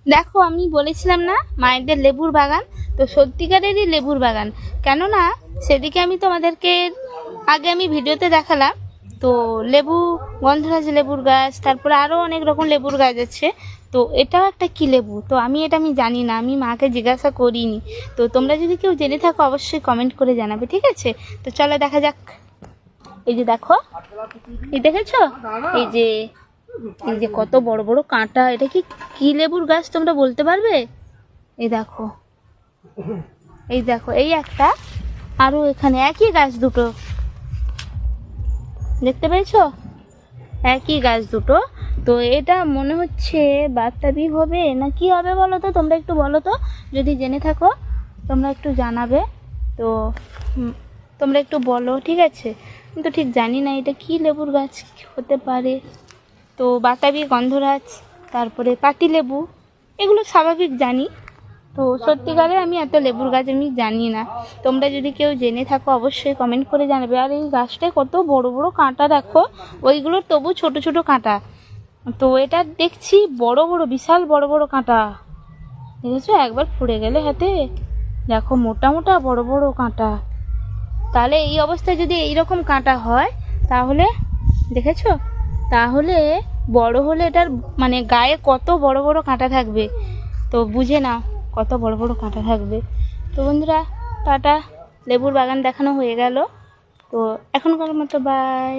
দেখো আমি বলেছিলাম না মায়েদের লেবুর বাগান, তো সত্যিকারেরই লেবুর বাগান। কেননা সেদিকে আমি তোমাদেরকে আগে আমি ভিডিওতে দেখালাম, তো লেবু, গন্ধরাজ লেবুর গাছ, তারপরে আরও অনেক রকম লেবুর গাছ আছে। তো এটাও একটা কী লেবু, তো আমি জানি না, আমি মাকে জিজ্ঞাসা করিনি। তো তোমরা যদি কেউ জেনে থাকো অবশ্যই কমেন্ট করে জানাবে, ঠিক আছে? তো চলো দেখা যাক। এই যে দেখো, এই দেখেছো, এই যে এই যে কত বড় বড় কাঁটা, এটা কি লেবুর গাছ তোমরা বলতে পারবে? এই দেখো, এই দেখো, এই একটা, আরও এখানে একই গাছ দুটো, দেখতে পেয়েছো? একই গাছ দুটো। তো এটা মনে হচ্ছে বাতাবি হবে না কি হবে বলো তো, তোমরা একটু বলো তো, যদি জেনে থাকো তোমরা একটু জানাবে। তো তোমরা একটু বলো, ঠিক আছে? কিন্তু ঠিক জানি না এটা কি লেবুর গাছ হতে পারে। তো বাতাবি, গন্ধরাজ, তারপরে পাতিলেবু, এগুলো স্বাভাবিক জানি। তো সত্যিকারে আমি এত লেবুর গাছ আমি জানি না। তোমরা যদি কেউ জেনে থাকো অবশ্যই কমেন্ট করে জানাবে। আর এই গাছটায় কত বড় বড় কাঁটা দেখো, ওইগুলোর তবু ছোট ছোট কাঁটা, তো এটা দেখছি বড় বড়, বিশাল বড় বড় কাঁটা, দেখেছো? একবার ফুঁড়ে গেলে হাতে, দেখো মোটা মোটা বড় বড় কাঁটা। তাহলে এই অবস্থায় যদি এইরকম কাঁটা হয়, তাহলে দেখেছো, তাহলে বড় হলে এটার মানে গায়ে কত বড় বড় কাঁটা থাকবে, তো বুঝে নাও কত বড় বড় কাঁটা থাকবে। তো বন্ধুরা, টাটা, লেবুর বাগান দেখানো হয়ে গেল। তো এখনকার মতো বাই।